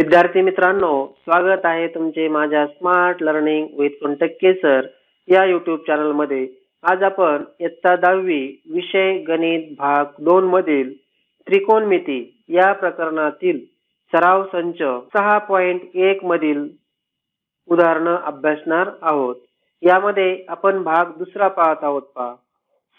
विद्यार्थी मित्रांनो, स्वागत आहे तुमचे माझ्या smart learning with Sontakke sir या यूट्यूब चॅनलमध्ये. आज आपण इयत्ता 10वी विषय गणित भाग 2 मधील त्रिकोणमिती या प्रकरणातील सराव संच 6.1 मधील उदाहरणं अभ्यासणार आहोत. यामध्ये आपण भाग दुसरा पाहत आहोत.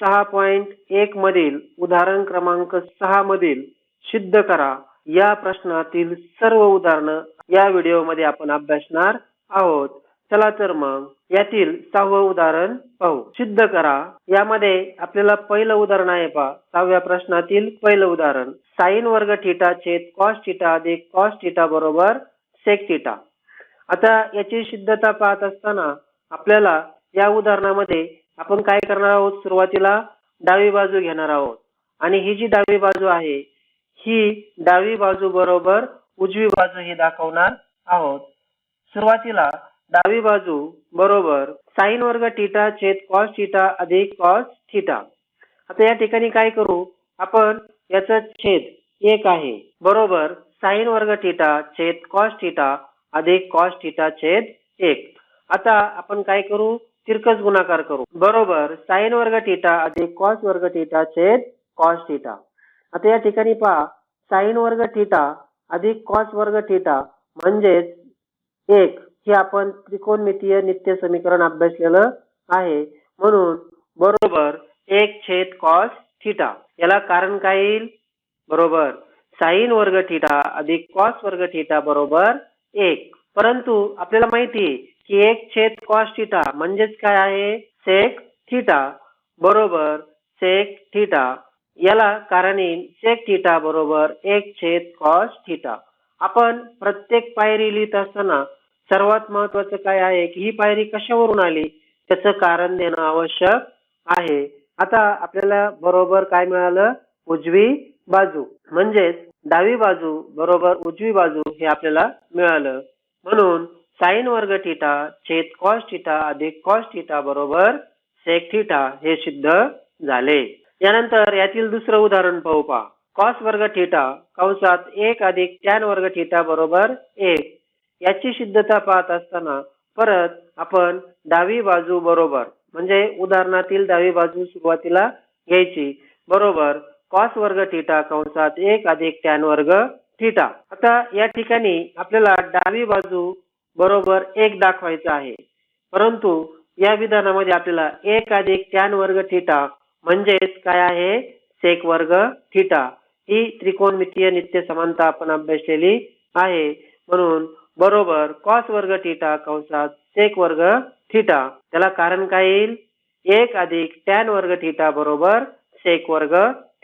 6.1 मधील उदाहरण क्रमांक 6 मधील सिद्ध करा या प्रश्नातील सर्व उदाहरणं या व्हिडिओमध्ये आपण अभ्यासणार आहोत. चला तर मग यातील 6वं उदाहरण पाहू. सिद्ध करा यामध्ये आपल्याला पहिलं उदाहरण आहे. 6व्या प्रश्नातील पहिलं उदाहरण साइन वर्ग थीटा छेद कॉस थीटा अधिक कॉस थीटा बरोबर सेक थीटा. आता याची सिद्धता पाहत असताना आपल्याला या उदाहरणामध्ये आपण काय करणार आहोत, सुरुवातीला डावी बाजू घेणार आहोत आणि ही जी डावी बाजू आहे ही डावी बाजू बरोबर उजवी बाजू ही दाखवणार आहोत. सुरुवातीला डावी बाजू बरोबर साइन वर्ग थीटा छेद कॉस थीटा अधिक कॉस थीटा. आता या ठिकाणी काय करू, आपण याचा छेद 1 आहे बरोबर साइन वर्ग थीटा छेद कॉस थीटा अधिक कॉस थीटा छेद 1. आता आपण काय करू, तिरकस गुणाकार करू बरोबर साइन वर्ग थीटा अधिक कॉस वर्ग थीटा छेद कॉस थीटा. आता या ठिकाणी पहा, साइन वर्ग थीटा अधिक कॉस वर्ग थीटा म्हणजेच 1 हे आपण त्रिकोणमितीय नित्य समीकरण अभ्यासलेलं आहे. म्हणून बरोबर 1 छेद कॉस थीटा. याला कारण काय येईल, बरोबर साइन वर्ग थीटा अधिक कॉस वर्ग थीटा बरोबर 1. परंतु आपल्याला माहिती आहे की 1 छेद कॉस थीटा म्हणजेच काय आहे, सेक थीटा बरोबर सेक थीटा. याला कारण येईल सेक थीटा बरोबर 1 छेद कॉस थीटा. आपण प्रत्येक पायरी लिहित असताना सर्वात महत्वाचं काय आहे की ही पायरी कशावरून आली त्याचं कारण देणं आवश्यक आहे. आता आपल्याला बरोबर काय मिळालं, उजवी बाजू म्हणजेच डावी बाजू बरोबर उजवी बाजू हे आपल्याला मिळालं. म्हणून साइन वर्ग थीटा छेद कॉस थीटा अधिक कॉस थीटा बरोबर सेक थीटा हे सिद्ध झाले. यानंतर यातील दुसरं उदाहरण पाहू. कॉस वर्ग थीटा कंसात 1 अधिक टॅन वर्ग थीटा बरोबर 1. याची सिद्धता पाहत असताना परत आपण डावी बाजू बरोबर म्हणजे उदाहरणातील डावी बाजू सुरुवातीला घ्यायची बरोबर कॉस वर्ग थीटा कंसात 1 अधिक टॅन वर्ग थीटा. आता या ठिकाणी आपल्याला डावी बाजू बरोबर 1 दाखवायचं आहे, परंतु या विधानामध्ये आपल्याला 1 अधिक टॅन वर्ग थीटा म्हणजेच काय आहे, सेक वर्ग थीटा. ही त्रिकोणमितीय नित्य समानता आपण अभ्यासलेली आहे. म्हणून बरोबर कॉस वर्ग थीटा कंसात सेक वर्ग थीटा. त्याला कारण काय येईल, 1 अधिक टॅन वर्ग थीटा बरोबर सेक वर्ग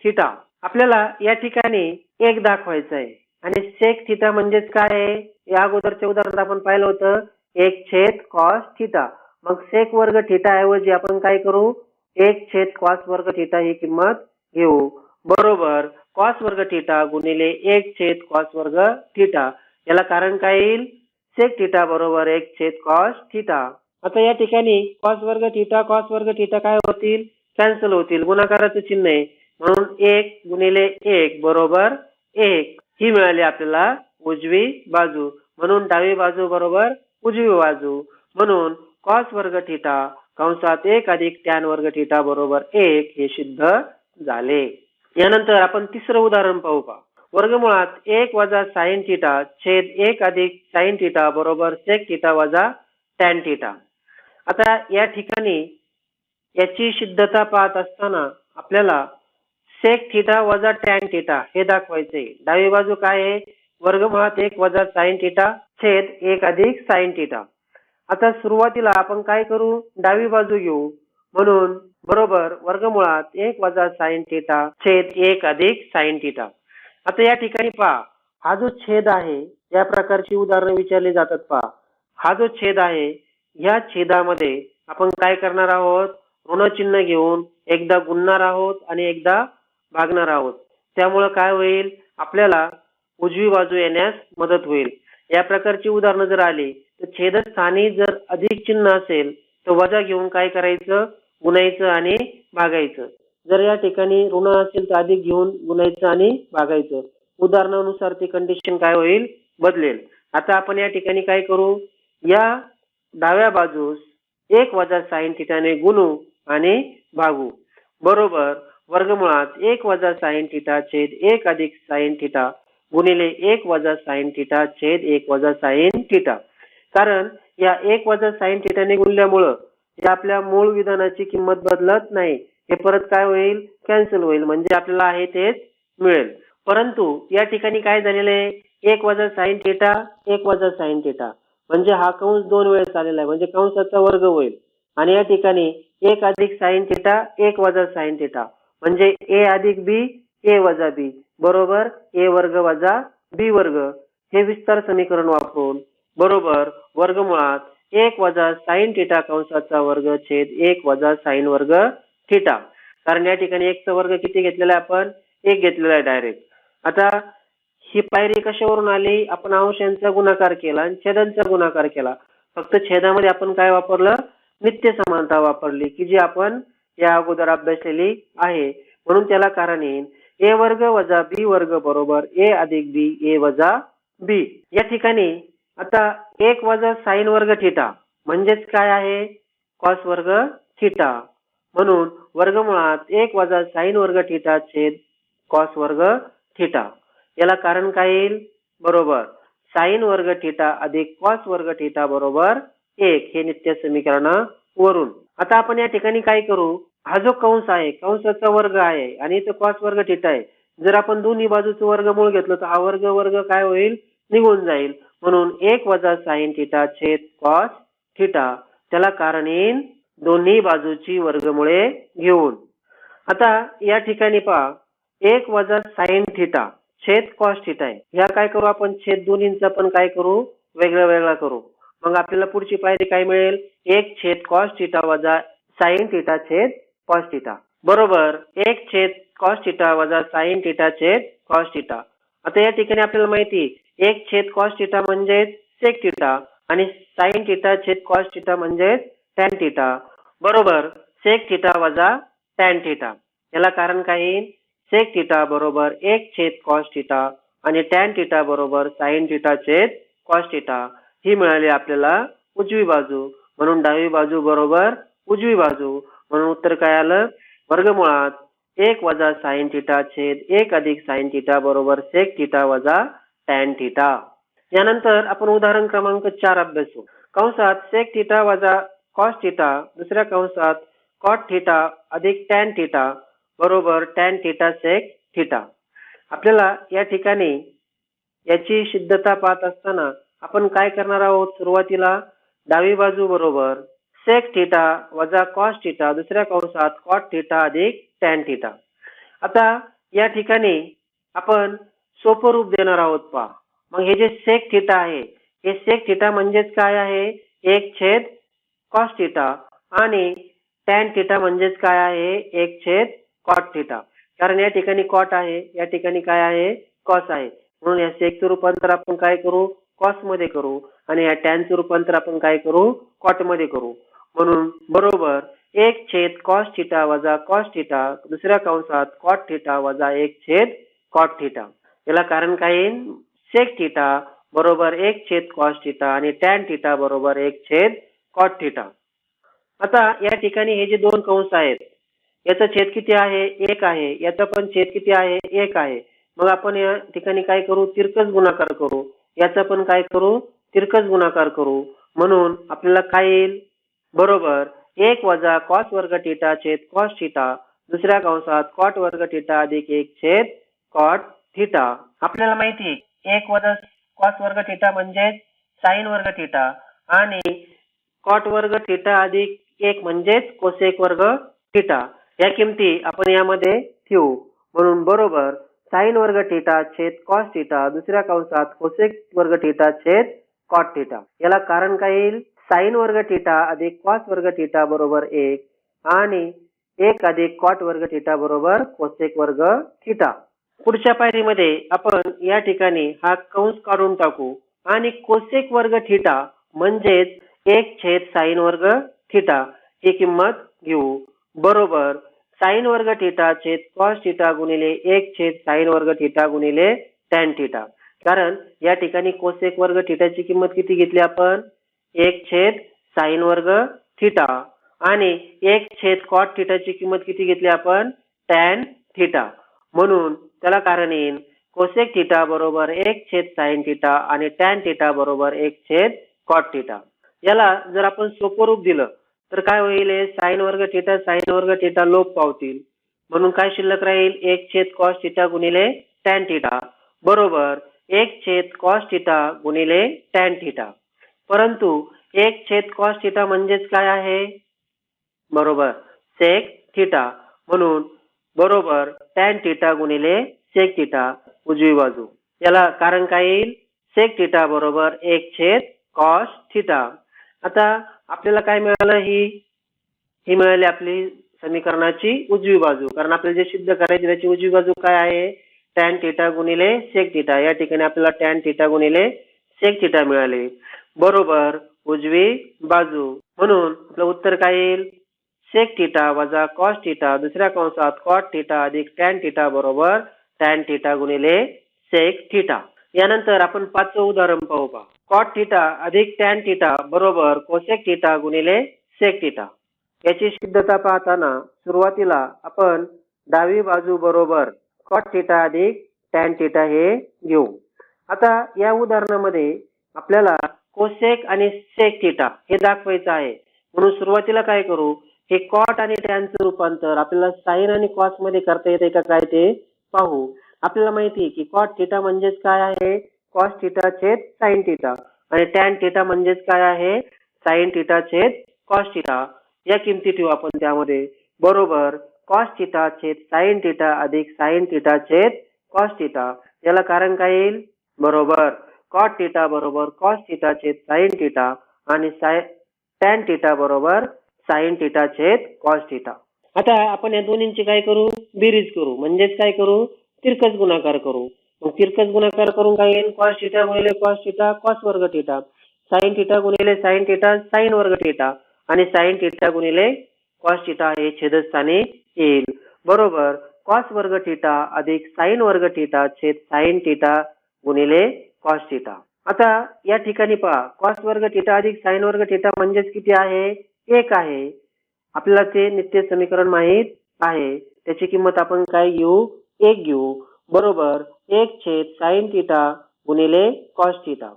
थीटा. आपल्याला या ठिकाणी 1 दाखवायचं आहे आणि सेक थीटा म्हणजेच काय आहे, या अगोदरच्या उदाहरणात आपण पाहिलं होतं 1 छेद कॉस थीटा. मग सेक वर्ग थीटा ऐवजी आपण काय करू, 1 छेद कॉस वर्ग थीटा ही किंमत घेऊ बरोबर कॉस वर्ग थीटा गुणिले 1 छेद कॉस वर्ग थीटा. याला कारण काय येईल, सेक थीटा बरोबर 1 छेद कॉस थीटा. आता या ठिकाणी कॉस वर्ग थीटा काय होतील, कॅन्सल होतील, गुणाकाराचं चिन्ह आहे. म्हणून 1 गुणिले 1 बरोबर 1 ही मिळाली आपल्याला उजवी बाजू. म्हणून डावी बाजू बरोबर उजवी बाजू. म्हणून कॉस वर्ग थीटा कंसात 1 अधिक टॅन वर्ग थीटा बरोबर 1 हे सिद्ध झाले. यानंतर आपण तिसरं उदाहरण पाहू. वर्गमुळात 1 वजा साइन थीटा छेद 1 अधिक साइन थीटा बरोबर सेक थीटा वजा टॅन थीटा. आता या ठिकाणी याची सिद्धता पाहत असताना आपल्याला सेक थीटा वजा टॅन थीटा हे दाखवायचे. डावी बाजू काय आहे, वर्गमुळात 1 वजा साइन थीटा छेद 1 अधिक साइन थीटा. आता सुरुवातीला आपण काय करू, डावी बाजू घेऊ. म्हणून बरोबर वर्गमुळात 1 वजा साइन थीटा छेद 1 अधिक साइन थीटा. आता या ठिकाणी पहा, हा जो छेद आहे या प्रकारची उदाहरणं विचारली जातात. हा जो छेद आहे या छेदामध्ये आपण काय करणार आहोत, ऋण चिन्ह घेऊन एकदा गुणणार आहोत आणि एकदा भागणार आहोत. त्यामुळे काय होईल, आपल्याला उजवी बाजू येण्यास मदत होईल. या प्रकारची उदाहरणं जर आली तर छेदस्थानी जर अधिक चिन्ह असेल तर वजा घेऊन काय करायचं, गुणायचं आणि भागायचं. जर या ठिकाणी ऋण असेल तर अधिक घेऊन गुणायचं आणि भागायचं. उदाहरणानुसार ती कंडिशन काय होईल, बदलेल. आता आपण या ठिकाणी काय करू, या डाव्या बाजूस 1 वजा साइन थिटाने गुणू आणि भागू. बरोबर वर्गमुळात 1 वजा साइन थिटा छेद 1 अधिक साइन थिटा गुणिले 1 वजा साइन थिटा छेद 1 वजा साइन थिटा. कारण या 1 वजा साइन थिटाने गुणल्यामुळं या आपल्या मूळ विधानाची किंमत बदलत नाही. हे परत काय होईल, कॅन्सल होईल, म्हणजे आपल्याला आहे तेच मिळेल. परंतु या ठिकाणी काय झालेलं आहे, 1 वजा साइन थिटा 1 वजा साइन थिटा म्हणजे हा कंस 2 वेळेस आलेला आहे, म्हणजे कंसाचा वर्ग होईल. आणि या ठिकाणी 1 अधिक साइन थिटा 1 वजा साइन थिटा म्हणजे ए अधिक बी ए वजा बी बरोबर ए वर्ग वजा बी वर्ग. हे विस्तार समीकरण वापरून बरोबर वर्गमुळात 1 वजा साइन थिटा कंसाचा वर्ग छेद 1 वजा साइन वर्ग थिटा. कारण या ठिकाणी 1 चा वर्ग किती घेतलेला आहे, आपण 1 घेतलेला आहे डायरेक्ट. आता ही पायरी कशावरून आली, आपण अंशांचा गुणाकार केला आणि छेदांचा गुणाकार केला. फक्त छेदामध्ये आपण काय वापरलं, नित्य समानता वापरली, की जी आपण या अगोदर अभ्यासलेली आहे. म्हणून त्याला कारण येईल ए वर्ग वजा बी वर्ग बरोबर ए अधिक बी ए वजा बी. या ठिकाणी आता 1 वजा साइन वर्ग थिटा म्हणजेच काय आहे, कॉस वर्ग थिटा. म्हणून वर्गमुळात 1 वजा साइन वर्ग थिटा छेद कॉस वर्ग थिटा. याला कारण काय येईल, बरोबर साइन वर्ग थिटा अधिक कॉस वर्ग थिटा बरोबर 1. हे नित्य समीकरणावरून. आता आपण या ठिकाणी काय करू, हा जो कंस आहे कंसाचा वर्ग आहे आणि इथं कॉस वर्ग थिटा आहे. जर आपण दोन्ही बाजूचं वर्गमूळ घेतलं तर हा वर्ग वर्ग काय होईल, निघून जाईल. म्हणून 1 वजा साइन थिटा छेद कॉस थिटा. त्याला कारण येईल दोन्ही बाजूची वर्गमुळे घेऊन. आता या ठिकाणी पहा 1 वजा साइन थिटा छेद कॉस थिटा आहे. ह्या काय करू आपण, छेद दोन्हींचा पण काय करू, वेगळा वेगळा करू. मग आपल्याला पुढची पायरी काय मिळेल, 1 छेद कॉस थिटा वजा साइन थिटा छेद कॉस थिटा बरोबर 1 छेद कॉस थिटा वजा साइन थिटा छेद कॉस थिटा. आता या ठिकाणी आपल्याला माहिती 1 छेद कॉस थिटा म्हणजेच सेक थिटा आणि साइन थिटा छेद कॉस थिटा म्हणजेच टॅन थिटा बरोबर सेक थिटा वजा टॅन थिटा. याला कारण काय येईल, सेक थिटा बरोबर 1 छेद कॉस थिटा आणि टॅन थिटा बरोबर साइन थिटा छेद कॉस थिटा. ही मिळाली आपल्याला उजवी बाजू. म्हणून डावी बाजू बरोबर उजवी बाजू. म्हणून उत्तर काय आलं, वर्गमुळात 1 वजा साइन थिटा छेद 1 अधिक साइन थिटा बरोबर सेक थिटा वजा टॅन थिटा. यानंतर आपण उदाहरण क्रमांक 4 अभ्यासू. कंसात सेक थिटा वजा कॉस थिटा दुसऱ्या कंसात कॉट थिटा अधिक टॅन थिटा बरोबर टॅन थिटा सेक थिटा. आपल्याला या ठिकाणी याची सिद्धता पाहत असताना आपण काय करणार आहोत, सुरुवातीला डावी बाजू बरोबर सेक थिटा वजा कॉस थिटा दुसऱ्या कंसात कॉट थिटा अधिक टॅन थिटा. आता या ठिकाणी आपण सोपं रूप देणार आहोत पहा. मग हे जे सेक थिटा आहे हे सेक थिटा म्हणजेच काय आहे, 1 छेद कॉस थिटा आणि टॅन थिटा म्हणजेच काय आहे, 1 छेद कॉट थिटा. कारण या ठिकाणी कॉट आहे, या ठिकाणी काय आहे, कॉस आहे. म्हणून या सेकचं रूपांतर आपण काय करू, कॉस मध्ये करू आणि या टॅनचं रूपांतर आपण काय करू, कॉट मध्ये करू. म्हणून बरोबर 1 छेद कॉस थिटा वजा कॉस थिटा दुसऱ्या कंसात कॉट थिटा वजा 1 छेद कॉट थिटा. याला कारण काय येईल, सेक थिटा बरोबर 1 छेद कॉस थिटा आणि टॅन थिटा बरोबर 1 छेद कॉट थिटा. आता या ठिकाणी हे जे दोन कंस आहेत याचा छेद किती आहे, 1 आहे. याचा पण छेद किती आहे, 1 आहे. मग आपण या ठिकाणी काय करू, तिरकस गुणाकार करू. याचा पण काय करू, तिरकस गुणाकार करू. म्हणून आपल्याला काय येईल, बरोबर 1 वजा कॉस वर्ग थिटा छेद कॉस थिटा दुसऱ्या कंसात कॉट वर्ग थिटा अधिक 1 छेद कॉट थिटा. आपल्याला माहिती 1 वजा कॉस वर्ग थिटा म्हणजे साइन वर्ग थिटा आणि कॉट वर्ग थिटा अधिक 1 म्हणजेच कोसेक वर्ग थिटा. या किमती आपण यामध्ये ठेवू. म्हणून बरोबर साइन वर्ग थिटा छेद कॉस थिटा दुसऱ्या कंसात कोसेक वर्ग थिटा छेद कॉट थिटा. याला कारण काय येईल, साइन वर्ग थिटा अधिक कॉस वर्ग थिटा बरोबर 1 आणि 1 अधिक कॉट वर्ग थिटा बरोबर कोसेक वर्ग थिटा. पुढच्या पायरीमध्ये आपण या ठिकाणी हा कंस काढून टाकू आणि कोसेक वर्ग थिटा म्हणजेच 1 छेद साइन वर्ग थिटा ही किंमत घेऊ. बरोबर साइन वर्ग थिटा छेद कॉस थिटा गुणिले 1 छेद साइन वर्ग थिटा गुणिले टॅन थिटा. कारण या ठिकाणी कोसेक वर्ग थिटाची किंमत किती घेतली आपण? 1/sin वर्ग थिटा आणि 1/cot थिटाची किंमत किती घेतली आपण? tan theta. म्हणून त्याला कारण येईल कोसेक थिटा बरोबर 1/sin थिटा आणि tan थिटा बरोबर 1/cot थिटा. याला जर आपण सोपं रूप दिलं तर काय होईल? साइन वर्ग थिटा लोप पावतील. म्हणून काय शिल्लक राहील? 1/cos थिटा गुणिले tan थिटा बरोबर 1/cos थिटा गुणिले tan थिटा. परंतु 1/cos थिटा म्हणजेच काय आहे? बरोबर sec थिटा. म्हणून बरोबर tan थिटा गुणिले sec थिटा उजवी बाजू. याला कारण काय येईल? sec थिटा बरोबर 1/cos थिटा. आता आपल्याला काय मिळालं? ही मिळाली आपली समीकरणाची उजवी बाजू. कारण आपल्याला जे सिद्ध करायचे त्याची उजवी बाजू काय आहे? tan थिटा गुणिले sec थिटा. या ठिकाणी आपल्याला tan थिटा गुणिले sec थिटा मिळाले बरोबर उजवी बाजू. म्हणून आपलं उत्तर काय येईल? sec थिटा वजा cos थिटा दुसऱ्या कंसात cot थिटा अधिक tan थिटा बरोबर tan थिटा गुणिले sec थिटा. यानंतर आपण 5चं उदाहरण पाहू पहा. cot थिटा अधिक tan थिटा बरोबर cosec थिटा गुणिले sec थिटा. याची सिद्धता पाहताना सुरुवातीला आपण डावी बाजू बरोबर cot थिटा अधिक tan थिटा हे घेऊ. आता या उदाहरणामध्ये आपल्याला कोसेक आणि सेक थिटा हे दाखवायचं आहे. म्हणून सुरुवातीला काय करू? हे कॉट आणि टॅनचं रूपांतर आपल्याला साइन आणि कॉस मध्ये करता येते का काय ते पाहू. आपल्याला माहिती आहे की कॉट थिटा म्हणजेच काय आहे? कॉस थिटा छेद साइन थिटा आणि टॅन थिटा म्हणजेच काय आहे? साइन थिटा छेद कॉस थिटा. या किमती ठेवू आपण त्यामध्ये बरोबर कॉस थिटा छेद साइन थिटा अधिक साइन थिटा छेद कॉस थिटा. याला कारण काय येईल? बरोबर कॉट थिटा बरोबर कॉस थिटा छेद साइन थिटा आणि टॅन थिटा बरोबर साइन थिटा छेद कॉस थिटा. आता आपण या दोन्हींची काय करू? बेरीज करू. म्हणजेच काय करू? तिरकस गुणाकार करू. मग तिरकस गुणाकार करून काय येईल? कॉस थिटा गुणिले कॉस थिटा कॉस वर्ग थिटा, साइन थिटा गुणिले साइन थिटा साइन वर्ग थिटा आणि साइन थिटा गुणिले कॉस थिटा हे छेदस्थानी येईल बरोबर कॉस वर्ग थिटा अधिक साइन वर्ग थिटा छेद साइन थिटा गुणिले कॉस थिटा. आता या ठिकाणी पहा कॉस वर्ग थिटा अधिक साइन वर्ग थिटा म्हणजेच किती आहे? 1 आहे. आपल्याला ते नित्य समीकरण माहित आहे. त्याची किंमत आपण काय घेऊ? 1 घेऊ बरोबर 1/sin थिटा गुणिले कॉस थिटा.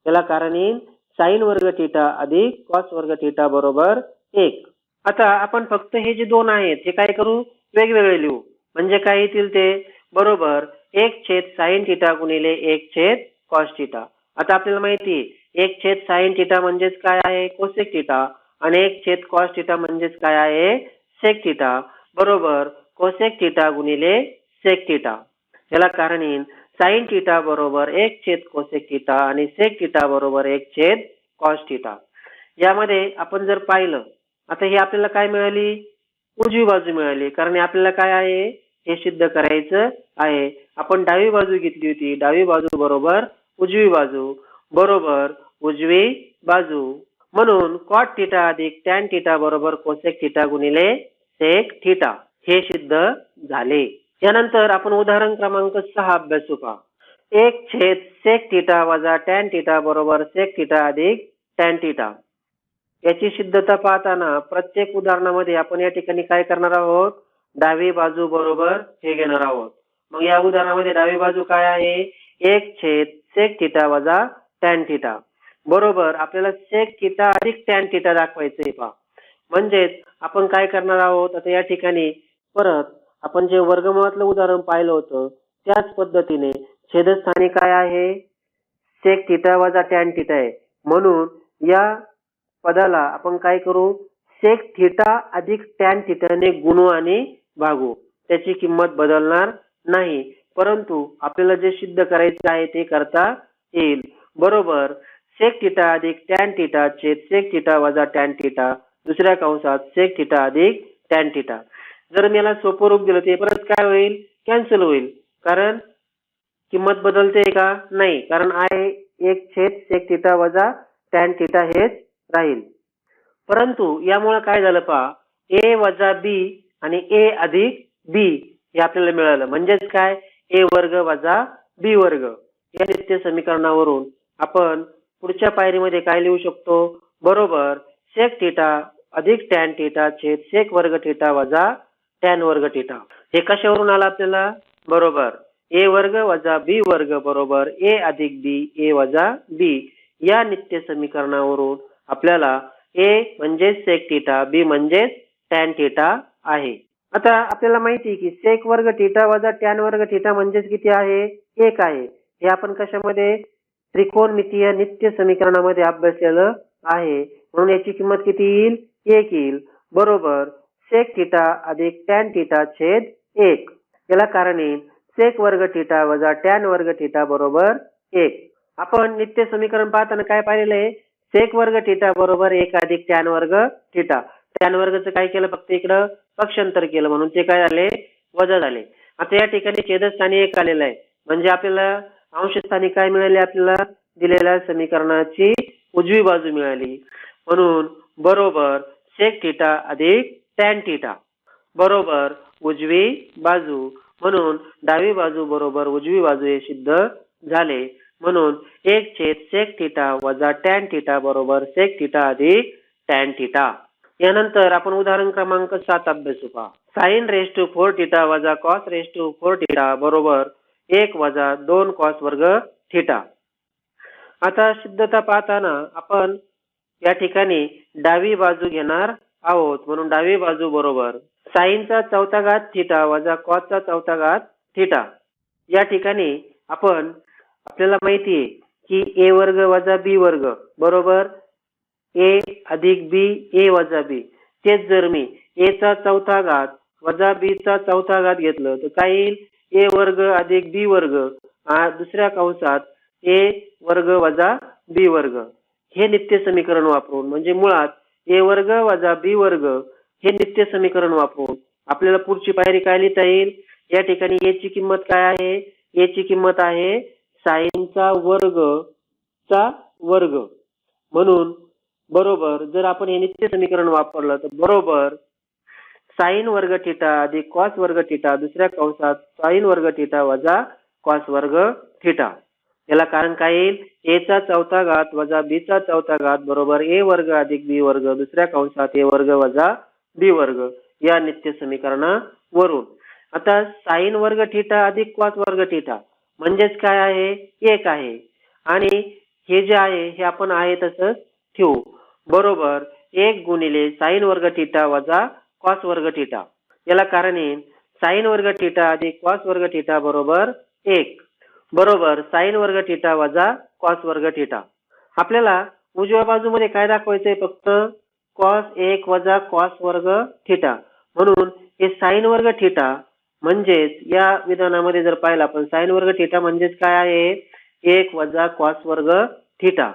याला कारण येईल साइन वर्ग थिटा अधिक कॉस वर्ग थिटा बरोबर 1. आता आपण फक्त हे जे दोन आहेत हे काय करू? वेगवेगळे लिहू. म्हणजे काय येतील ते? बरोबर 1/sin थिटा गुणिले 1/cos थिटा. आता आपल्याला माहिती आहे 1/sin थिटा म्हणजेच काय आहे? कोसेक थिटा आणि 1/cos थिटा म्हणजेच काय आहे? सेक थिटा बरोबर कोसेक थिटा गुणिले सेक थिटा. याला कारण येईल साइन थिटा बरोबर 1/कोसेक थिटा आणि सेक थिटा बरोबर 1/cos थिटा. यामध्ये आपण जर पाहिलं आता हे आपल्याला काय मिळाली? उजवी बाजू मिळाली. कारण आपल्याला काय आहे? हे सिद्ध करायचं आहे. आपण डावी बाजू घेतली होती. डावी बाजू बरोबर उजवी बाजू बरोबर उजवी बाजू. म्हणून कॉट थिटा अधिक टॅन थिटा बरोबर कोसेक थिटा गुणिले सेक थिटा हे सिद्ध झाले. यानंतर आपण उदाहरण क्रमांक 6 अभ्यासू पहा. 1/सेक थिटा वजा टॅन थिटा बरोबर सेक थिटा अधिक टॅन थिटा. याची सिद्धता पाहताना प्रत्येक उदाहरणामध्ये आपण या ठिकाणी काय करणार आहोत? डावी बाजू बरोबर हे घेणार आहोत. मग या उदाहरणामध्ये डावी बाजू काय आहे? 1/सेक थिटा वजा टॅन थिटा बरोबर आपल्याला सेक थिटा अधिक टॅन थिटा दाखवायचंय पहा. म्हणजेच आपण काय करणार आहोत? आता या ठिकाणी परत आपण जे वर्गमुळातलं उदाहरण पाहिलं होतं त्याच पद्धतीने छेदस्थानी काय आहे? सेक थिटा वजा टॅन थिटा आहे. म्हणून या पदाला आपण काय करू? सेक थिटा अधिक टॅन थिटाने गुणू आणि भागू. त्याची किंमत बदलणार नाही. परंतु आपल्याला जे सिद्ध करायचे आहे ते करता येईल बरोबर सेक थिटा अधिक टॅन थिटा छेद सेक थिटा वजा टॅन थिटा दुसऱ्या कंसात सेक थिटा अधिक टॅन थिटा. जर मी याला सोपं रूप दिलं ते परत काय होईल? कॅन्सल होईल. कारण किंमत बदलते का? नाही. कारण आहे 1/सेक थिटा वजा टॅन थिटा हेच राहील. परंतु यामुळे काय झालं पहा? ए वजा बी आणि ए अधिक बी हे आपल्याला मिळालं. म्हणजेच काय? ए वर्ग वजा बी वर्ग. या नित्य समीकरणावरून आपण पुढच्या पायरीमध्ये काय लिहू शकतो? बरोबर, सेक थिटा अधिक टॅन थिटा छेद सेक वर्ग थिटा वजा टॅन वर्ग थिटा. हे कशावरून आलं आपल्याला? बरोबर, ए वर्ग वजा बी वर्ग बरोबर ए अधिक बी ए वजा बी या नित्य समीकरणावरून आपल्याला ए म्हणजे सेक थिटा, बी म्हणजे टॅन थिटा आहे. आता आपल्याला माहिती आहे की सेक वर्ग थिटा वजा टॅन वर्ग थिटा म्हणजेच किती आहे? 1 आहे. हे आपण कशामध्ये? त्रिकोणमितीय नित्य समीकरणामध्ये अभ्यासलेलं आहे. म्हणून याची किंमत किती येईल? 1 येईल. बरोबर, सेक थिटा अधिक टॅन थिटा छेद 1. याला कारण येईल सेक वर्ग थिटा वजा टॅन वर्ग थिटा बरोबर 1. आपण नित्य समीकरण पाहताना काय पाहिलेलं आहे? सेक वर्ग थिटा बरोबर 1 अधिक टॅन वर्ग थिटा. टॅन वर्गचं काय केलं? फक्त इकडं पक्षांतर केलं म्हणून ते काय झाले? वजा झाले. आता या ठिकाणी छेदस्थानी 1 आलेलं आहे म्हणजे आपल्याला अंशस्थानी काय मिळाले? आपल्याला दिलेल्या समीकरणाची उजवी बाजू मिळाली. म्हणून बरोबर सेक थिटा अधिक टॅन थिटा बरोबर उजवी बाजू. म्हणून डावी बाजू बरोबर उजवी बाजू हे सिद्ध झाले. म्हणून 1 छेद सेक थिटा वजा टॅन थिटा बरोबर सेक थिटा अधिक टॅन थिटा. यानंतर आपण उदाहरण क्रमांक 7 अभ्यासू पहा. साइन रेस टू 4 थिटा वजा कॉस रेस टू 4 थिटा बरोबर 1 वजा 2 कॉस वर्ग थिटा. आता सिद्धता पाहताना आपण या ठिकाणी डावी बाजू घेणार आहोत. म्हणून डावी बाजू बरोबर साइनचा चौथा घात थिटा वजा कॉसचा चौथा घात थिटा. या ठिकाणी आपल्याला माहिती आहे की ए वर्ग वजा बी वर्ग बरोबर ए अधिक बी ए वजा बी. तेच जर मी ए चा चौथा घात वजा बी चा चौथा घात घेतलं तर काय येईल? ए वर्ग अधिक बी वर्ग दुसऱ्या कंसात ए वर्ग वजा बी वर्ग. हे नित्य समीकरण वापरून म्हणजे मुळात ए वर्ग वजा बी वर्ग हे नित्य समीकरण वापरून आपल्याला पुढची पायरी काय लिहिता येईल? या ठिकाणी ए ची किंमत काय आहे? ए ची किंमत आहे साइनचा वर्ग चा वर्ग. म्हणून बरोबर जर आपण हे नित्य समीकरण वापरलं तर बरोबर साइन वर्ग थिटा अधिक कॉस वर्ग थिटा दुसऱ्या कंसात साइन वर्ग थिटा वजा कॉस वर्ग थिटा. याला कारण काय येईल? ए चा चौथा घात वजा बी चा चौथा घात बरोबर ए वर्ग अधिक बी वर्ग दुसऱ्या कंसात ए वर्ग वजा बी वर्ग या नित्य समीकरणावरून. आता साइन वर्ग थिटा अधिक कॉस वर्ग थिटा म्हणजेच काय आहे? 1 आहे. आणि हे जे आहे हे आपण आहे तसंच ठेवू. बरोबर 1 गुणिले साइन वर्ग थिटा वजा कॉस वर्ग थिटा. याला कारण येईल साइन वर्ग थिटा अधिक कॉस वर्ग थिटा बरोबर 1 बरोबर साइन वर्ग थिटा वजा कॉस वर्ग थिटा. आपल्याला उजव्या बाजूमध्ये काय दाखवायचंय? फक्त कॉस 1 वजा कॉस वर्ग थिटा. म्हणून हे साइन वर्ग थिटा म्हणजेच या विधानामध्ये जर पाहिलं आपण साइन वर्ग थिटा म्हणजेच काय आहे? 1 वजा कॉस वर्ग थिटा.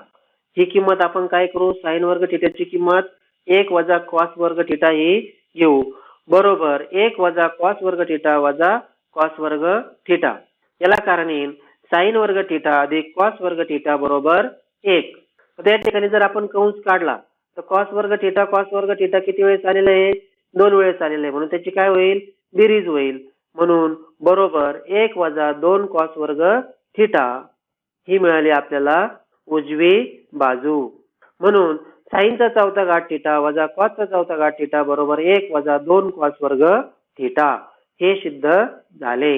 ही किंमत आपण काय करू? साइन वर्ग थिटाची किंमत 1 वजा कॉस वर्ग थिटा ही घेऊ. बरोबर 1 वजा कॉस वर्ग थिटा वजा कॉस वर्ग थिटा. याला कारण येईल साइन वर्ग थिटा अधिक कॉस वर्ग थिटा बरोबर 1. त्या ठिकाणी जर आपण कंस काढला तर कॉस वर्ग थिटा किती वेळेस आलेला आहे? 2 वेळेस आलेला आहे. म्हणून त्याची काय होईल? बेरीज होईल. म्हणून बरोबर 1 वजा 2 कॉस वर्ग थिटा ही मिळाली आपल्याला उजवी बाजू. म्हणून साइनचा चौथा घात थिटा वजा कॉसचा चौथा घात थिटा बरोबर 1 वजा 2 कॉस वर्ग थिटा हे सिद्ध झाले.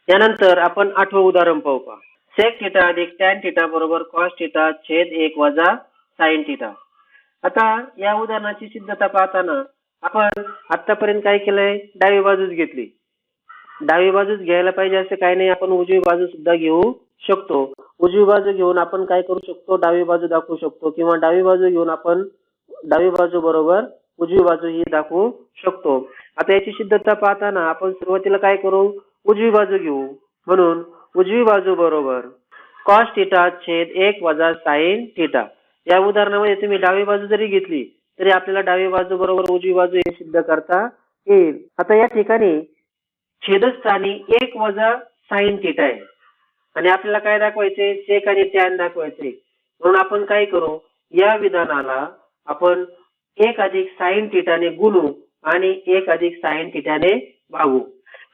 यानंतर आपण 8वं उदाहरण पाहू पहा. सेक थिटा अधिक टॅन थिटा बरोबर कॉस थिटा छेद 1 वजा साइन थिटा. आता या उदाहरणाची सिद्धता पाहताना आपण आतापर्यंत काय केलंय? डावी बाजूच घेतली. डावी बाजूच घ्यायला पाहिजे असं काही नाही, आपण उजवी बाजू सुद्धा घेऊ शकतो. उजवी बाजू घेऊन आपण काय करू शकतो? डावी बाजू दाखवू शकतो किंवा डावी बाजू घेऊन आपण डावी बाजू बरोबर उजवी बाजू ही दाखवू शकतो. आता याची सिद्धता पाहताना आपण सुरुवातीला काय करू? उजवी बाजू घेऊ. म्हणून उजवी बाजू बरोबर कॉस थिटा छेद 1 वजा साइन थिटा. या उदाहरणामध्ये तुम्ही डावी बाजू जरी घेतली तरी आपल्याला डावी बाजू बरोबर उजवी बाजू हे सिद्ध करता येईल. आता या ठिकाणी छेदस्थानी 1 वजा साइन थिटा आहे आणि आपल्याला काय दाखवायचे? सेक आणि टॅन दाखवायचे. म्हणून आपण काय करू? या विधानाला आपण 1 अधिक साइन थिटाने गुणू आणि 1 अधिक साइन थिटाने भागू.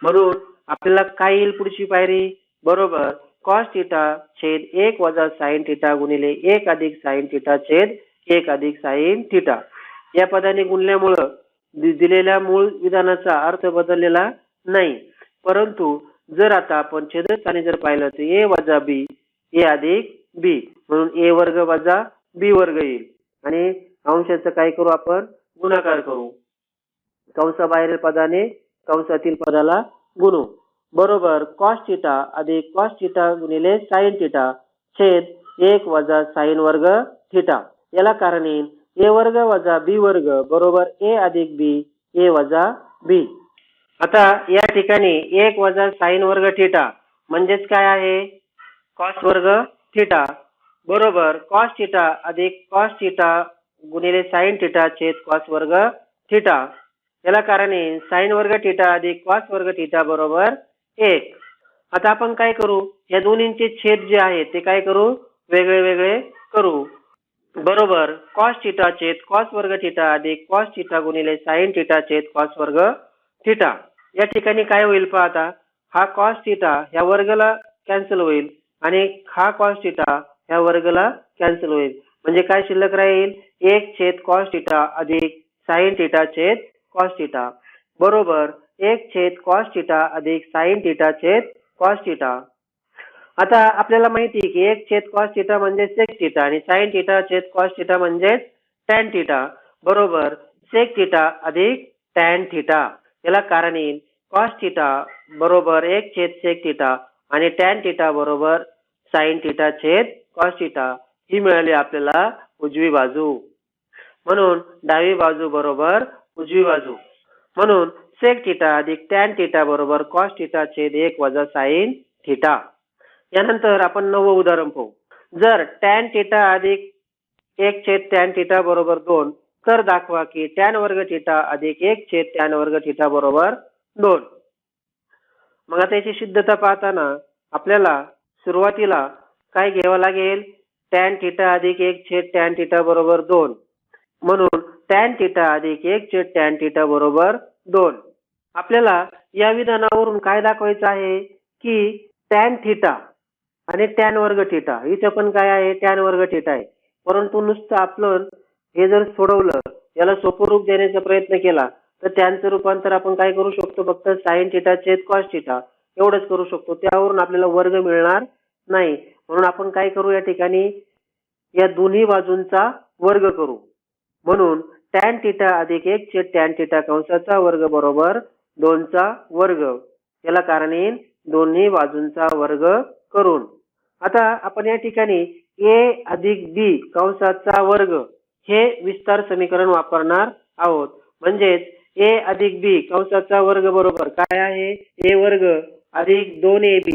म्हणून आपल्याला काय येईल पुढची पायरी? बरोबर कॉस थिटा छेद 1 वजा साइन थिटा गुणिले 1 अधिक साइन थिटा छेद 1 अधिक साइन थिटा. या पदाने गुणल्यामुळं दिलेल्या मूळ विधानाचा अर्थ बदललेला नाही. परंतु जर आता आपण छेदस्थानी जर पाहिलं तर a वजा b a अधिक b म्हणून a वर्ग वजा b वर्ग येईल आणि अंशाचं काय करू आपण गुणाकार करू. कंसाबाहेरील पदाने कंसातील पदाला गुणू. बरोबर कॉस थिटा अधिक कॉस थिटा गुणिले साइन थिटा छेद 1 वजा साइन वर्ग थिटा. याला कारण येईल a वर्ग वजा b वर्ग बरोबर a अधिक b a वजा b. आता या ठिकाणी 1 वजा साइन वर्ग थिटा म्हणजेच काय आहे कॉस वर्ग थिटा बरोबर कॉस थिटा अधिक कॉस थिटा गुणिले साइन थिटा छेद कॉस वर्ग थिटा. याला कारण आहे साइन वर्ग थिटा अधिक कॉस वर्ग थिटा बरोबर 1. आता आपण काय करू या दोन्हींचे छेद जे आहे ते काय करू वेगळे वेगळे करू. बरोबर कॉस थिटा छेद कॉस वर्ग थिटा अधिक कॉस थिटा गुणिले साइन थिटा छेद कॉस वर्ग थिटा. या ठिकाणी काय होईल पहा आता हा कॉस थिटा ह्या वर्गाला कॅन्सल होईल आणि हा कॉस थिटा ह्या वर्गाला कॅन्सल होईल म्हणजे काय शिल्लक राहील 1 छेद कॉस थिटा अधिक साइन थिटा छेद कॉस थिटा बरोबर 1 छेद कॉस थिटा अधिक साइन थिटा छेद कॉस थिटा. आता आपल्याला माहिती आहे की 1 छेद कॉस थिटा म्हणजे सेक थिटा आणि साइन थिटा छेद कॉस थिटा म्हणजे टॅन थिटा बरोबर सेक थिटा अधिक टॅन थिटा. याला कारण येईल कॉस थिटा बरोबर 1 छेद सेक थिटा आणि टॅन थिटा बरोबर साइन थिटा छेद कॉस थिटा. ही मिळाली आपल्याला उजवी बाजू. म्हणून डावी बाजू बरोबर उजवी बाजू. म्हणून सेक थिटा अधिक टॅन थिटा बरोबर कॉस थिटा छेद 1 वजा साइन थिटा. यानंतर आपण 9वं उदाहरण पाहू. जर टॅन थिटा अधिक 1 छेद टॅन थिटा बरोबर 2 तर दाखवा की टॅन वर्ग थिटा अधिक 1 छेद टॅन वर्ग थिटा बरोबर 2. मग आता याची सिद्धता पाहताना आपल्याला सुरुवातीला काय घ्यावं लागेल टॅन थिटा अधिक 1 छेद टॅन थिटा बरोबर 2 म्हणून टॅन थिटा अधिक 1 छेद टॅन थिटा बरोबर 2. आपल्याला या विधानावरून काय दाखवायचं आहे की टॅन थिटा आणि टॅन वर्ग थिटा इथे पण काय आहे टॅन वर्ग थिटा आहे. परंतु नुसतं आपण हे जर सोडवलं याला सोपं रूप देण्याचा प्रयत्न केला तर त्यांचं रूपांतर आपण काय करू शकतो फक्त साइन थिटा छेद कॉस थिटा एवढंच करू शकतो. त्यावरून आपल्याला वर्ग मिळणार नाही म्हणून आपण काय करू या ठिकाणी या दोन्ही बाजूंचा वर्ग करू. म्हणून टॅन थिटा अधिक 1 छेद टॅन थिटा कंसाचा वर्ग बरोबर 2 चा वर्ग. याला कारण येईल दोन्ही बाजूंचा वर्ग करून. आता आपण या ठिकाणी a अधिक b कंसाचा वर्ग हे विस्तार समीकरण वापरणार आहोत. म्हणजेच a अधिक b कंसाचा वर्ग बरोबर काय आहे a वर्ग अधिक 2ab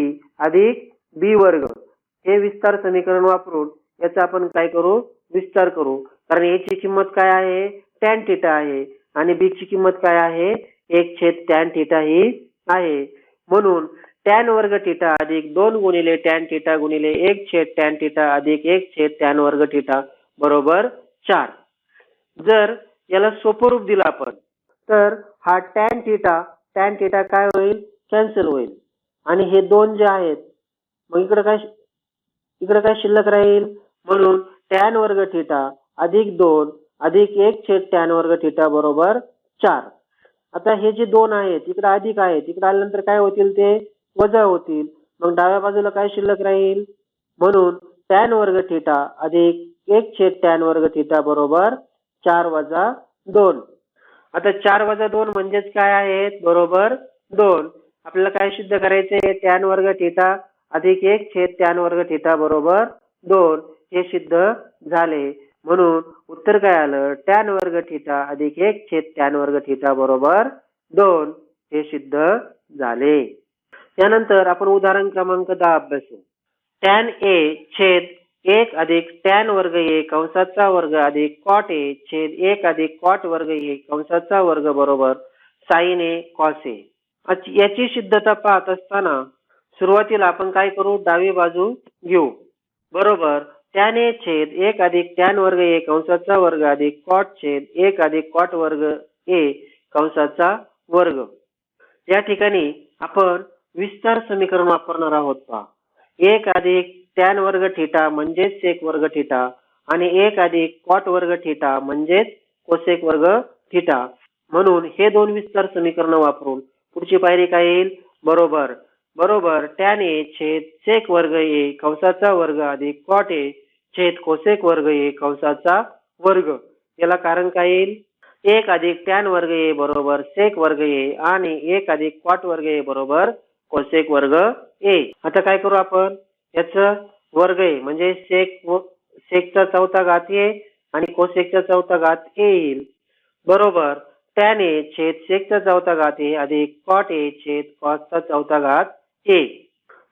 अधिक b वर्ग. हे विस्तार समीकरण वापरून याचा आपण काय करू विस्तार करू. कारण a ची किंमत काय आहे टॅन थिटा आहे आणि b ची किंमत काय आहे 1 छेद टॅन थिटा ही आहे. म्हणून टॅन वर्ग थिटा अधिक 2 गुणिले टॅन थिटा गुणिले 1 छेद टॅन थिटा अधिक 1 छेद टॅन वर्ग थिटा बरोबर 4. जर याला सोपं रूप दिलं आपण तर हा टॅन थिटा काय होईल कॅन्सल होईल आणि हे 2 जे आहेत मग इकडे काय शिल्लक राहील. म्हणून टॅन वर्ग थिटा अधिक 2 अधिक 1 छेद टॅन वर्ग थिटा बरोबर 4. आता हे जे 2 आहेत इकडे अधिक आहेत इकडे आल्यानंतर काय होतील ते वजा होतील. मग डाव्या बाजूला काय शिल्लक राहील. म्हणून टॅन वर्ग थिटा अधिक 1 छेद टॅन वर्ग थिटा बरोबर 4 वजा 2. आता 4 वजा 2 म्हणजेच काय आहेत बरोबर 2. आपल्याला काय सिद्ध करायचे टॅन वर्ग थिटा अधिक 1 छेद टॅन वर्ग थिटा बरोबर 2 हे सिद्ध झाले. म्हणून उत्तर काय आलं टॅन वर्ग थिटा अधिक 1 छेद टॅन वर्ग थिटा बरोबर 2 हे सिद्ध झाले. यानंतर आपण उदाहरण क्रमांक 10 अभ्यासू. टॅन ए छेद 1 अधिक टॅन वर्ग ए कंसाचा वर्ग अधिक कॉट ए छेद 1 अधिक कॉट वर्ग ए कंसाचा वर्ग बरोबर साइन ए कॉस ए. याची सिद्धता पाहत असताना सुरुवातीला आपण काय करू डावी बाजू घेऊ. बरोबर टॅन ए छेद 1 अधिक टॅन वर्ग ए कंसाचा वर्ग अधिक कॉट छेद 1 अधिक कॉट वर्ग ए कंसाचा वर्ग. या ठिकाणी आपण विस्तार समीकरण वापरणार आहोत. पहा 1 अधिक टॅन वर्ग थिटा म्हणजेच सेक वर्ग थिटा आणि 1 अधिक कॉट वर्ग थिटा म्हणजेच कोसेक वर्ग थिटा. म्हणून हे दोन विस्तार समीकरण वापरून पुढची पायरी काय येईल? बरोबर बरोबर टॅन ए छेद सेक वर्ग ए कंसाचा वर्ग अधिक कॉट ए छेद कोसेक वर्ग ए कंसाचा वर्ग. याला कारण काय येईल? 1 अधिक टॅन वर्ग ए बरोबर सेक वर्ग ए आणि 1 अधिक कॉट वर्ग ए बरोबर कोसेक वर्ग ए. आता काय करू आपण? याचं वर्ग ए म्हणजे सेकचा चौथा घात ए आणि कोसेकचा चौथा घात ए येईल बरोबर टॅन ए छेद सेकचा चौथा घात ए अधिक कॉट ए छेद कॉसचा चौथा घात ए.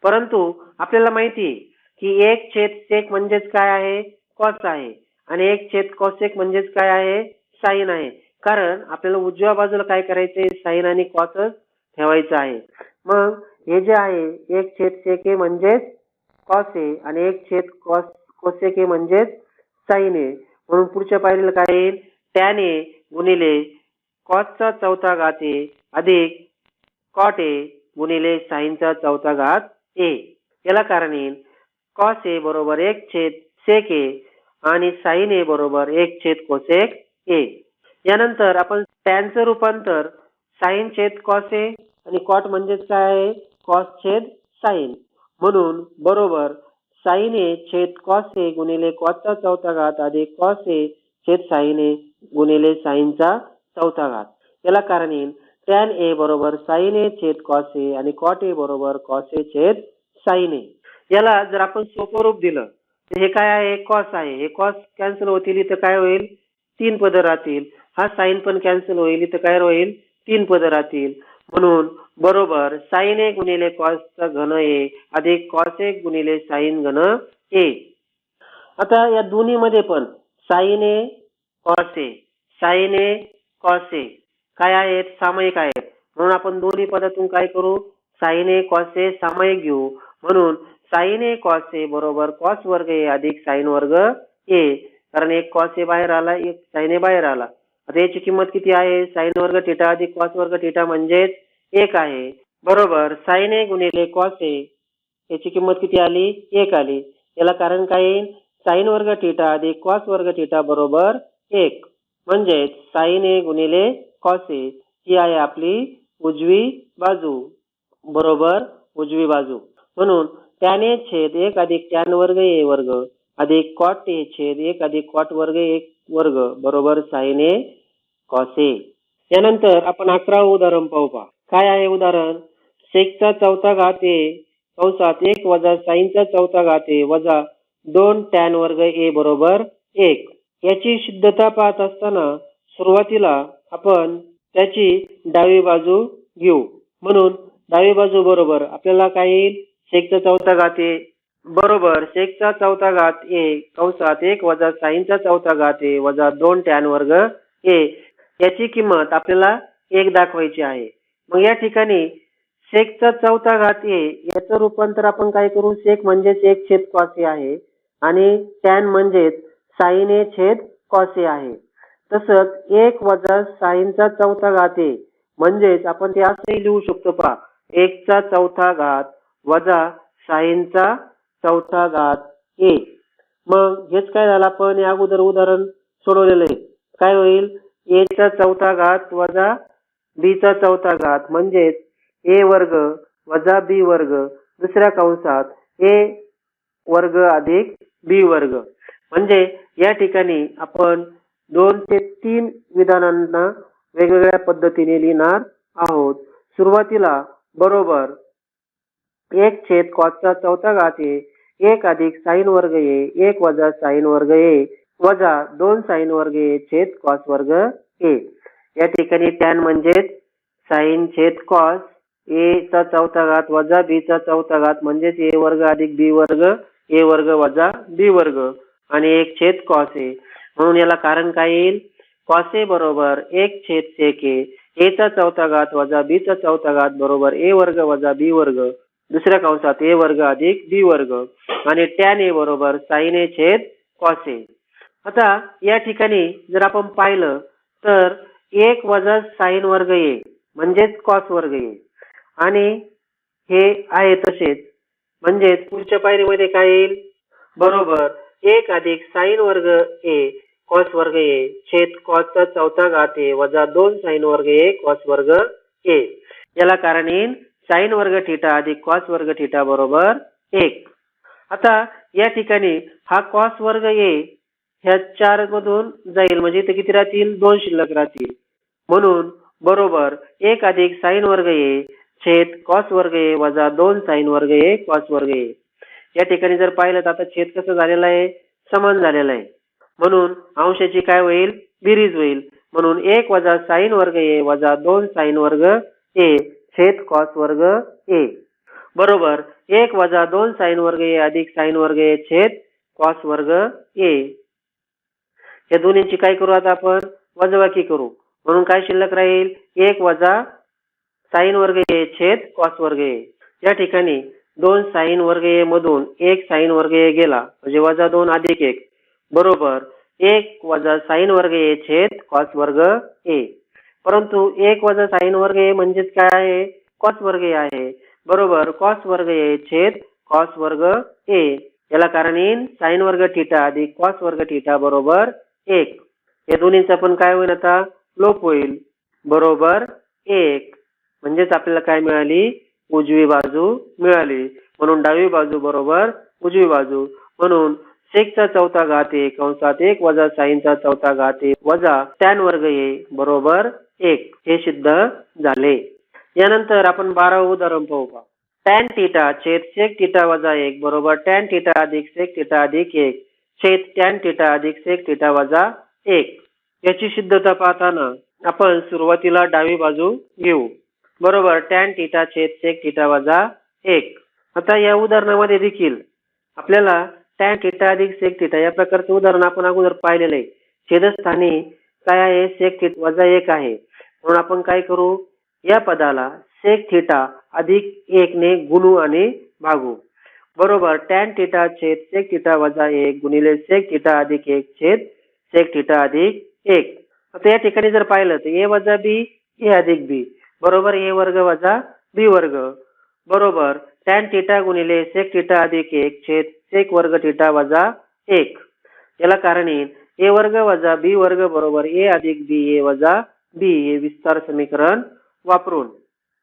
परंतु आपल्याला माहिती आहे की 1 छेद सेक म्हणजेच काय आहे? कॉस आहे आणि 1 छेद कॉसेक म्हणजेच काय आहे? साइन आहे. कारण आपल्याला उजव्या बाजूला काय करायचंय? साइन आणि कॉसच ठेवायचं आहे. मग हे जे आहे 1 छेद सेक ए म्हणजेच कॉस ए आणि 1 छेद कोसेक ए म्हणजेच साइन ए. म्हणून पुढच्या पायरीला काय येईल? टॅन ए गुणिले कॉसचा चौथा घात ए अधिक कॉट ए गुणिले साइनचा चौथा घात ए. याला कारण येईल कॉस ए बरोबर 1 छेद सेक ए आणि साइन ए बरोबर 1 छेद कोसेक ए. यानंतर आपण टॅनचं रूपांतर साइन छेद कॉस ए आणि कॉट म्हणजेच काय आहे? कॉस छेद साइन. म्हणून बरोबर साइन ए छेद कॉस ए गुणिले कॉसचा चौथा घात अधिक कॉस ए छेद साइन ए गुणिले साइनचा चौथा घात. याला कारण येईल टॅन ए बरोबर साइन ए छेद कॉस ए आणि कॉट ए बरोबर कॉस ए छेद साइन ए. याला जर आपण सोपं रूप दिलं तर हे काय आहे? कॉस आहे. हे कॉस कॅन्सल होतील इथं काय होईल? 3 पद राहतील. हा साइन पण कॅन्सल होईल इथं काय होईल? 3 पद राहतील. म्हणून बरोबर साइन ए गुणिले कॉसचा घन ए अधिक कॉस ए गुणिले साइन घन ए. आता या दोन्ही मध्ये पण sign A cos A sign A cos A काय आहेत? सामायिक आहेत. म्हणून आपण दोन्ही पदातून काय करू? साइन ए कॉस ए सामायिक घेऊ. म्हणून साइन ए कॉस ए बरोबर कॉस वर्ग ए अधिक साइन वर्ग ए. कारण एक कॉस ए बाहेर आला एक साइन ए बाहेर आला. आता याची किंमत किती आहे? साइन वर्ग थिटा अधिक कॉस वर्ग थिटा म्हणजेच 1 आहे बरोबर साइन ए गुणिले कॉस ए. याची किंमत किती आली? 1 आली. याला कारण काय येईल? साइन वर्ग थिटा अधिक कॉस वर्ग थिटा बरोबर 1 म्हणजेच साइन ए गुणिले कॉस ए. ही आहे आपली उजवी बाजू बरोबर उजवी बाजू. म्हणून टॅन ए छेद 1 अधिक टॅन वर्ग ए वर्ग अधिक कॉट ए छेद 1 अधिक कॉट वर्ग ए वर्ग बरोबर साइन ए कॉस ए. यानंतर आपण 11वे उदाहरण पाहू. पहा काय आहे उदाहरण? सेकचा चौथा घात ए कंसात 1 वजा साइनचा चौथा घात ए वजा 2 टॅन वर्ग ए बरोबर 1. याची सिद्धता पाहत असताना सुरुवातीला आपण त्याची डावी बाजू घेऊ. म्हणून डावी बाजू बरोबर आपल्याला काय येईल? सेकचा चौथा घात ए बरोबर सेकचा चौथा घात ए कंसात 1 वजा साइनचा चौथा घात ए वजा 2 टॅन वर्ग ए. याची किंमत आपल्याला 1 दाखवायची आहे. मग या ठिकाणी सेकचा चौथा घात ए याचं रूपांतर आपण काय करू? सेक म्हणजेच 1 छेद कॉस ए आहे आणि टॅन म्हणजेच साइन ए छेद कॉस ए आहे. तसंच 1 वजा साइनचा चौथा घात ए म्हणजेच आपण ते असंही लिहू शकतो. पहा 1 चा चौथा घात वजा साइनचा चौथा घात ए. मग हेच काय झालं? आपण या अगोदर उदाहरण सोडवलेलं आहे. काय होईल? ए चा चौथा घात वजा बी चा चौथा घात म्हणजेच ए वर्ग वजा बी वर्ग दुसऱ्या कंसात ए वर्ग अधिक बी वर्ग. म्हणजे या ठिकाणी आपण 2 ते 3 विधानांना वेगवेगळ्या पद्धतीने लिहिणार आहोत. सुरुवातीला बरोबर 1 छेद कॉसचा चौथा घात ए 1 अधिक साइन वर्ग ए 1 वजा साइन वर्ग ए वजा 2 साइन वर्ग ए छेद कॉस वर्ग ए. या ठिकाणी टॅन म्हणजेच साइन छेद कॉस ए चा चौथा घात वजा बी चा चौथा घात म्हणजेच ए वर्ग अधिक बी वर्ग ए वर्ग वजा बी वर्ग आणि 1 छेद कॉस ए. म्हणून याला कारण काय येईल? कॉस ए बरोबर 1 छेद सेक ए ए चा चौथा घात वजा बी चा चौथा घात बरोबर ए वर्ग वजा बी वर्ग दुसऱ्या कंसात ए वर्ग अधिक बी वर्ग आणि टॅन ए बरोबर साइन ए छेद कॉस ए. आता या ठिकाणी जर आपण पाहिलं तर 1 वजा साइन वर्ग ए म्हणजेच कॉस वर्ग ए आणि हे आहे तसेच म्हणजेच पुढच्या पायरीमध्ये काय येईल? बरोबर 1 अधिक साइन वर्ग ए कॉस वर्ग ए छेद कॉसचा चौथा घात ए वजा 2 साइन वर्ग ए कॉस वर्ग ए. याला कारण येईल साइन वर्ग थिटा अधिक कॉस वर्ग थिटा बरोबर 1. आता या ठिकाणी हा कॉस वर्ग ए ह्या 4 मधून जाईल म्हणजे इथे किती राहतील? 2 शिल्लक राहतील. म्हणून बरोबर 1 अधिक साइन वर्ग ए छेद कॉस वर्ग ए वजा 2 साइन वर्ग ए कॉस वर्ग ए. या ठिकाणी जर पाहिलं तर आता छेद कसं झालेला आहे? समान झालेला आहे. म्हणून अंशाची काय होईल? बेरीज होईल. म्हणून 1 वजा साइन वर्ग ए वजा 2 साइन वर्ग ए छेद कॉस वर्ग ए बरोबर 1 वजा 2 साइन वर्ग ए अधिक साइन वर्ग ए छेद कॉस वर्ग ए. या दोन्हींची काय करू आता आपण? वजाबाकी करू. म्हणून काय शिल्लक राहील? 1 वजा साइन वर्ग ए छेद कॉस वर्ग ए. या ठिकाणी 2 साइन वर्ग ए मधून 1 साइन वर्ग ए गेला म्हणजे वजा 2 अधिक 1 बरोबर 1 वजा साइन वर्ग ए छेद कॉस वर्ग ए. परंतु 1 वजा साइन वर्ग ए म्हणजेच काय आहे? कॉस वर्ग ए आहे. बरोबर कॉस वर्ग ए छेद कॉस वर्ग ए. याला कारण येईल साइन वर्ग थिटा अधिक कॉस वर्ग थिटा बरोबर 1. या दोन्हींचा पण काय होईल आता? लोप होईल. बरोबर 1. म्हणजेच आपल्याला काय मिळाली? उजवी बाजू मिळाली. म्हणून डावी बाजू बरोबर उजवी बाजू. म्हणून सेकचा चौथा घात ए कंसात 1 वजा साइनचा चौथा घात ए वजा टॅन वर्ग ए बरोबर 1 हे सिद्ध झाले. यानंतर आपण 12वे उदाहरण पाहू. टॅन थिटा छेद सेक थिटा वजा 1 बरोबर टॅन थिटा अधिक सेक थिटा अधिक 1 छेद टॅन थिटा अधिक सेक थिटा वजा 1. याची सिद्धता पाहताना आपण सुरुवातीला डावी बाजू घेऊ. बरोबर टॅन थिटा छेद सेक थिटा वजा 1. आता या उदाहरणामध्ये देखील आपल्याला टॅन थिटा अधिक सेक थिटा या प्रकारचं उदाहरण आपण अगोदर पाहिलेलं आहे. छेदस्थानी काय आहे? सेक थिटा वजा 1 आहे. म्हणून आपण काय करू? या पदाला सेक थिटा अधिक 1 ने गुणू आणि भागू. बरोबर टॅन थिटा छेद सेक थिटा वजा 1 गुणिले सेक थिटा अधिक 1 छेद सेक थिटा अधिक 1. आता या ठिकाणी जर पाहिलं तर ए वजा बी ए अधिक बी बरोबर ए वर्ग वजा बी वर्ग बरोबर टॅन थिटा गुणिले सेक थिटा अधिक 1 छेद सेक वर्ग थिटा वजा 1. याला कारण येईल ए वर्ग वजा बी वर्ग बरोबर ए अधिक बी ए वजा बी हे विस्तार समीकरण वापरून.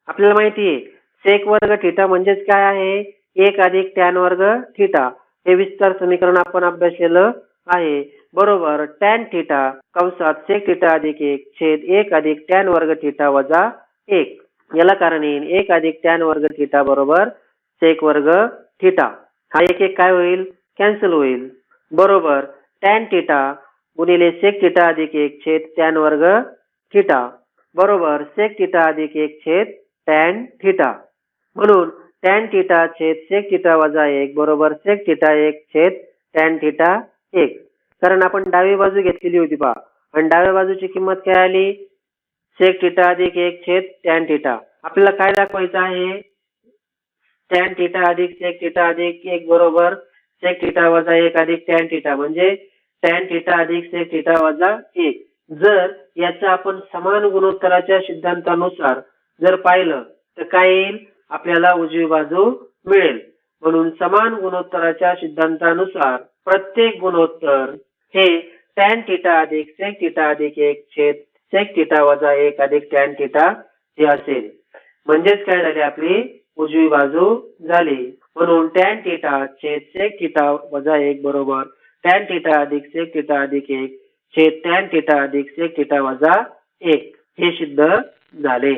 आपल्याला माहिती आहे सेक वर्ग थिटा म्हणजेच काय आहे? 1 अधिक टॅन वर्ग थिटा हे विस्तार समीकरण आपण अभ्यासलेलं आहे. बरोबर टॅन थिटा कंसात सेक थिटा अधिक 1 छेद 1 अधिक टॅन वर्ग थिटा वजा 1. याला कारण येईल 1 अधिक टॅन वर्ग थिटा बरोबर सेक वर्ग थिटा. हा एक काय होईल? कॅन्सल होईल. बरोबर टॅन थिटा गुणिले सेक थिटा अधिक 1 छेद टॅन वर्ग थिटा बरोबर सेक थिटा अधिक 1 छेद टॅन थिटा. म्हणून टॅन थिटा छेद सेक थिटा वजा 1 बरोबर सेक थिटा 1 छेद टॅन थिटा 1. कारण आपण डावी बाजू घेतलेली होती पहा आणि डाव्या बाजूची किंमत काय आली? सेक थिटा अधिक 1 छेद टॅन थिटा. आपल्याला काय दाखवायचं आहे? टॅन थिटा अधिक सेक थिटा अधिक 1 बरोबर सेक थिटा वजा 1 अधिक टॅन थिटा म्हणजे टॅन थिटा अधिक सेक थिटा वजा 1. जर याचा आपण समान गुणोत्तराच्या सिद्धांतानुसार जर पाहिलं तर काय येईल? आपल्याला उजवी बाजू मिळेल. म्हणून समान गुणोत्तराच्या सिद्धांतानुसार प्रत्येक गुणोत्तर हे टॅन थिटा अधिक सेक थिटा अधिक 1 छेद सेक थिटा वजा 1 अधिक टॅन थिटा हे असेल. म्हणजेच काय झाले? आपली उजवी बाजू झाली. म्हणून टॅन थिटा छेद सेक थिटा वजा 1 बरोबर टॅन थिटा अधिक सेक थिटा अधिक 1 छेद टॅन थिटा अधिक सेक थिटा वजा 1 हे सिद्ध झाले.